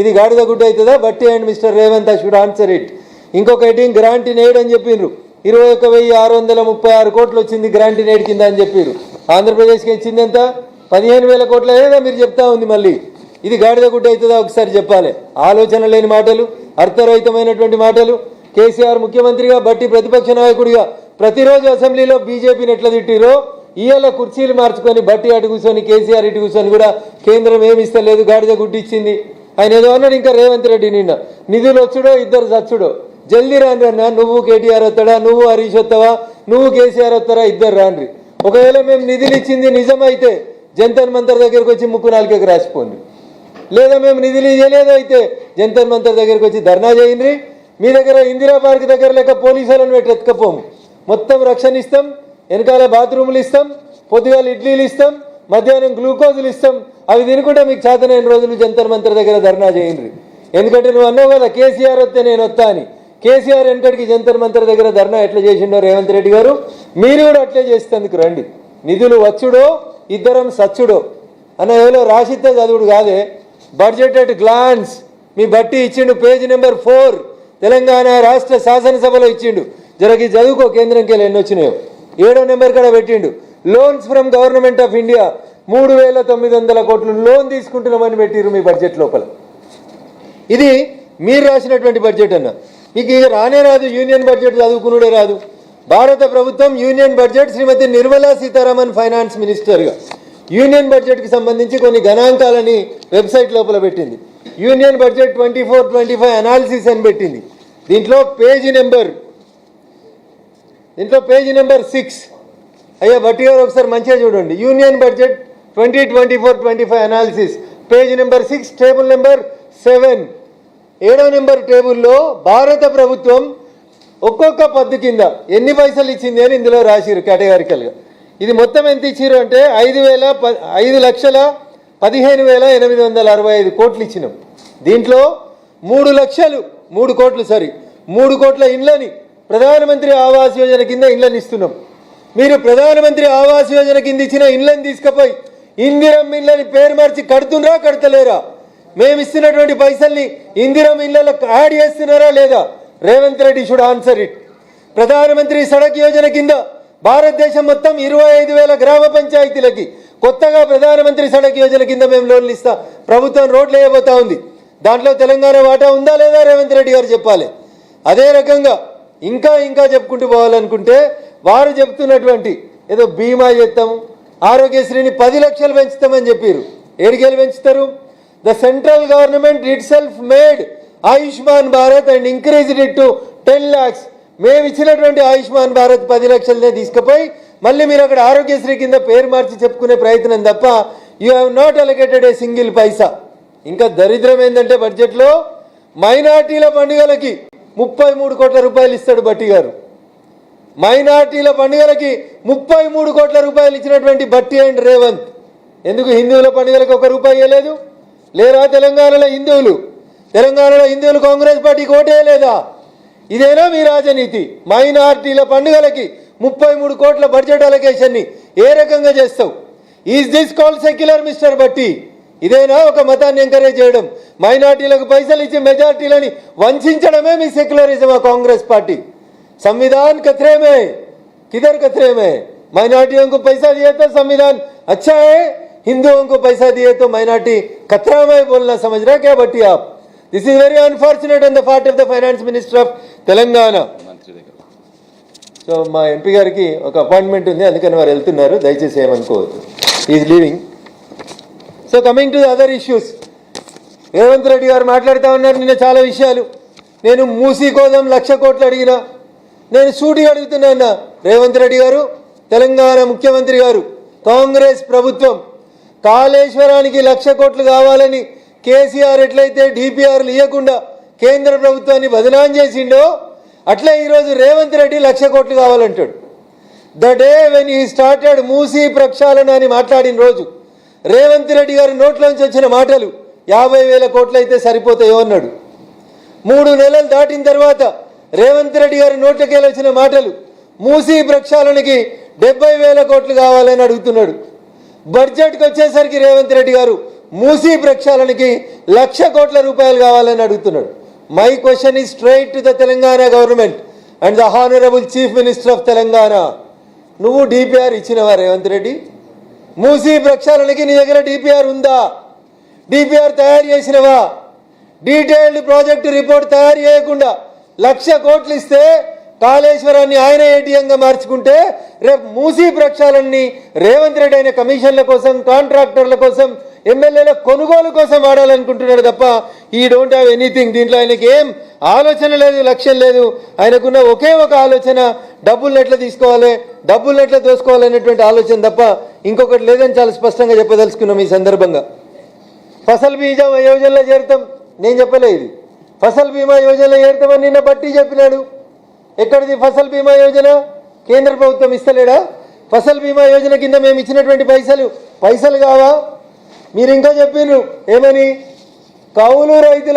ఇది గాడిద గుడ్డ అవుతుందా? బట్టి and mister Revanth should answer it. ఇంకొక హెడ్డింగ్ గ్రాంట్ ఇన్ ఎయిడ్ అని చెప్పిండ్రు. 21,636 కోట్లు వచ్చింది గ్రాంట్ ఇన్ ఎయిడ్ కింద అని చెప్పారు. ఆంధ్రప్రదేశ్కి ఇచ్చింది ఎంత? 15,000 కోట్ల ఏదా మీరు చెప్తా ఉంది. మళ్ళీ ఇది గాడిద గుడ్డ అవుతుందా? ఒకసారి చెప్పాలి. ఆలోచన లేని మాటలు, అర్థరహితమైనటువంటి మాటలు. కేసీఆర్ ముఖ్యమంత్రిగా, బట్టి ప్రతిపక్ష నాయకుడిగా ప్రతిరోజు అసెంబ్లీలో బీజేపీని ఎట్లా తిట్టిరో ఇవాళ కుర్చీలు మార్చుకొని బట్టి అటు కూర్చొని కేసీఆర్ ఇటు కూర్చొని కూడా కేంద్రం ఏమి ఇస్తలేదు, గాడిద గుడ్డిచ్చింది. ఆయన ఏదో అన్నాడు. ఇంకా రేవంత్ రెడ్డి నిన్న నిధులు వచ్చుడో ఇద్దరు చచ్చుడో, జల్దీ రాండ్రి అన్న. నువ్వు కేటీఆర్ వస్తాడా, నువ్వు హరీష్ వస్తావా, నువ్వు కేసీఆర్ వస్తారా, ఇద్దరు రాండ్రి. ఒకవేళ మేము నిధులు ఇచ్చింది నిజమైతే జంతర్ మంతర్ దగ్గరకు వచ్చి ముక్కు నాలుకకి రాసిపోండి. లేదా మేము నిధులు ఇవ్వలేదు అయితే జంతర్ మంతర్ దగ్గరకు వచ్చి ధర్నా చేయండి. మీ దగ్గర ఇందిరా పార్క్ దగ్గర లేక పోలీసులను పెట్టి ఎత్తుకపోము. మొత్తం రక్షణ ఇస్తాం, వెనకాల బాత్రూములు ఇస్తాం, పొద్దుగాల ఇడ్లీలు ఇస్తాం, మధ్యాహ్నం గ్లూకోజులు ఇస్తాం. అవి తినుకుంటే మీకు చేతనైన రోజులు జంతర్ మంతర్ దగ్గర ధర్నా చేయండి. ఎందుకంటే నువ్వు అన్నావు కదా కేసీఆర్ వస్తే నేను వస్తా అని. కేసీఆర్ వెనకడికి జంతర్ మంతర్ దగ్గర ధర్నా ఎట్లా చేసిండో రేవంత్ రెడ్డి గారు, మీరు కూడా అట్లే చేసేందుకు రండి. నిధులు వచ్చుడో ఇద్దరం సచ్చుడో అన్న ఏదో రాసిస్తే చదువుడు కాదే. బడ్జెట్ ఎట్ గ్లాన్స్ మీ బట్టి ఇచ్చిండు. పేజ్ నెంబర్ 4 తెలంగాణ రాష్ట్ర శాసనసభలో ఇచ్చిండు. జరగి చదువుకో కేంద్రంకి వెళ్ళి ఎన్ని వచ్చినాయో. 7వ నెంబర్ కూడా పెట్టిండు. Loans from government of India 3,900 కోట్లు లోన్ తీసుకుంటున్నామని పెట్టిరు మీ బడ్జెట్ లోపల. ఇది మీరు రాసినటువంటి బడ్జెట్ అన్న. మీకు ఇక రానే రాదు, యూనియన్ బడ్జెట్ చదువుకునుడే రాదు. భారత ప్రభుత్వం యూనియన్ బడ్జెట్ శ్రీమతి నిర్మలా సీతారామన్ ఫైనాన్స్ మినిస్టర్గా యూనియన్ బడ్జెట్కి సంబంధించి కొన్ని గణాంకాలని వెబ్సైట్ లోపల పెట్టింది. యూనియన్ బడ్జెట్ 24-25 అనాలిసిస్ అని పెట్టింది. దీంట్లో పేజీ నెంబర్ 6. అయ్యా బట్టి గారు ఒకసారి మంచిగా చూడండి. Union budget 2024-25 analysis page number 6 table number 7. 7వ నెంబర్ టేబుల్లో భారత ప్రభుత్వం ఒక్కొక్క పద్దు కింద ఎన్ని పైసలు ఇచ్చింది అని ఇందులో రాసిరు కేటగారికల్గా. ఇది మొత్తం ఎంత ఇచ్చిరు అంటే 5,15,865 కోట్లు ఇచ్చినాం. దీంట్లో 3 కోట్ల ఇండ్లని ప్రధానమంత్రి ఆవాస్ యోజన కింద ఇండ్లని ఇస్తున్నాం. మీరు ప్రధానమంత్రి ఆవాస్ యోజన కింద ఇచ్చిన ఇండ్లని తీసుకుపోయి ఇందిరం ఇండ్లని పేరు మార్చి కడుతున్నారా కడతలేరా? మేము ఇస్తున్నటువంటి పైసల్ని ఇందిరం ఇళ్లకు యాడ్ చేస్తున్నారా లేదా? Revanth Reddy should answer it. ప్రధానమంత్రి సడక్ యోజన కింద భారతదేశం మొత్తం 25,000 గ్రామ పంచాయతీలకి కొత్తగా ప్రధానమంత్రి సడక్ యోజన కింద మేము లోన్లు ఇస్తాం. ప్రభుత్వం రోడ్లు వేయబోతా ఉంది. దాంట్లో తెలంగాణ వాటా ఉందా లేదా రేవంత్ రెడ్డి గారు చెప్పాలి. అదే రకంగా ఇంకా చెప్పుకుంటూ పోవాలనుకుంటే వారు చెప్తున్నటువంటి ఏదో బీమా చేస్తాము, ఆరోగ్యశ్రీని 10 లక్షలు పెంచుతామని చెప్పారు. ఏడికేళ్ళు పెంచుతారు? The central government it self made Ayushman Bharat and increased it to 10 lakhs. మేము ఇచ్చినటువంటి ఆయుష్మాన్ భారత్ 10 లక్షలనే తీసుకుపోయి మళ్ళీ మీరు అక్కడ ఆరోగ్యశ్రీ కింద పేరు మార్చి చెప్పుకునే ప్రయత్నం తప్ప you have not allocated a single paisa. ఇంకా దరిద్రం ఏంటంటే బడ్జెట్లో మైనార్టీల పండుగలకి 33 కోట్ల రూపాయలు ఇస్తాడు బట్టి గారు. మైనార్టీల పండుగలకి 33 కోట్ల రూపాయలు ఇచ్చినటువంటి బట్టి అండ్ రేవంత్ ఎందుకు హిందువుల పండుగలకు 1 రూపాయి ఇవ్వలేదు? లేరా తెలంగాణలో హిందువులు కాంగ్రెస్ పార్టీకి ఓటేయలేదా? ఇదేనా మీ రాజనీతి? మైనార్టీల పండుగలకి 33 కోట్ల బడ్జెట్ అలొకేషన్ని ఏ రకంగా చేస్తావు? Is this called secular mister బట్టి? ఇదేనా ఒక మతాన్ని ఎంకరేజ్ చేయడం? మైనార్టీలకు పైసలు ఇచ్చి మెజార్టీలని వంచడమే మీ సెక్యులరిజం కాంగ్రెస్ పార్టీ? संविधान खतरे में, किधर खतरे में? माइनॉरिटियों को पैसा दिए तो संविधान अच्छा है, हिंदुओं को पैसा दिए तो माइनॉरिटी खतरा में बोलना समझ रहे क्या बट्टी आप? This is very unfortunate on the part of the finance minister of Telangana. So మా ఎంపీ గారికి ఒక అపాయింట్మెంట్ ఉంది, అందుకని వారు వెళ్తున్నారు, దయచేసి ఏమనుకోవద్దు. Is leaving. So coming to the other issues, Revanth Reddy గారు మాట్లాడుతూ ఉన్నారు నిన్న చాలా విషయాలు. నేను మూసీ కోసం 1,00,000 కోట్లు అడిగినా, నేను సూటిగా అడుగుతున్నా రేవంత్ రెడ్డి గారు, తెలంగాణ ముఖ్యమంత్రి గారు, కాంగ్రెస్ ప్రభుత్వం కాళేశ్వరానికి 1,00,000 కోట్లు కావాలని కేసీఆర్ ఎట్లయితే డిపిఆర్లు ఇవ్వకుండా కేంద్ర ప్రభుత్వాన్ని బదనాం చేసిండో అట్లా ఈరోజు రేవంత్ రెడ్డి 1,00,000 కోట్లు కావాలంటాడు. The day when he started Musi ప్రక్షాళన అని మాట్లాడిన రోజు రేవంత్ రెడ్డి గారి నోట్లోంచి వచ్చిన మాటలు 50,000 కోట్లు అయితే సరిపోతాయో అన్నాడు. 3 నెలలు దాటిన తర్వాత రేవంత్ రెడ్డి గారి నోట్లకెళ్ళి వచ్చిన మాటలు మూసీ ప్రక్షాళనకి 70,000 కోట్లు కావాలని అడుగుతున్నాడు. బడ్జెట్కి వచ్చేసరికి రేవంత్ రెడ్డి గారు మూసీ ప్రక్షాళనకి 1,00,000 కోట్ల రూపాయలు కావాలని అడుగుతున్నాడు. My question is straight to the Telangana government and the honourable chief minister of Telangana. నువ్వు డిపిఆర్ ఇచ్చినవా రేవంత్ రెడ్డి? మూసీ ప్రక్షాళనకి నీ దగ్గర డిపిఆర్ ఉందా? డిపిఆర్ తయారు చేసినవా? డీటెయిల్డ్ ప్రాజెక్టు రిపోర్ట్ తయారు చేయకుండా 1,00,000 కోట్లు ఇస్తే కాళేశ్వరాన్ని ఆయన ఏటీఎంగా మార్చుకుంటే రేపు మూసీ ప్రక్షాళనని రేవంత్ రెడ్డి అయిన కమిషన్ల కోసం, కాంట్రాక్టర్ల కోసం, ఎమ్మెల్యేల కొనుగోలు కోసం వాడాలనుకుంటున్నాడు తప్ప ఈ డోంట్ హ్యావ్ ఎనీథింగ్. దీంట్లో ఆయనకి ఏం ఆలోచన లేదు, లక్ష్యం లేదు. ఆయనకున్న ఒకే ఒక ఆలోచన డబ్బులను ఎట్లా తీసుకోవాలి, డబ్బులను ఎట్లా దోసుకోవాలనేటువంటి ఆలోచన తప్ప ఇంకొకటి లేదని చాలా స్పష్టంగా చెప్పదలుచుకున్నాం ఈ సందర్భంగా. ఫసల్ బీమా యోజనలో చేరుతాం, నేను చెప్పలే ఇది. ఫసల్ బీమా యోజనలో చేరుతామని నిన్న బట్టి చెప్పినాడు. ఎక్కడిది ఫసల్ బీమా యోజన? కేంద్ర ప్రభుత్వం ఇస్తలేడా? ఫసల్ బీమా యోజన కింద మేము ఇచ్చినటువంటి పైసలు కావా? మీరు ఇంకా చెప్పిండ్రు ఏమని? కౌలు రైతుల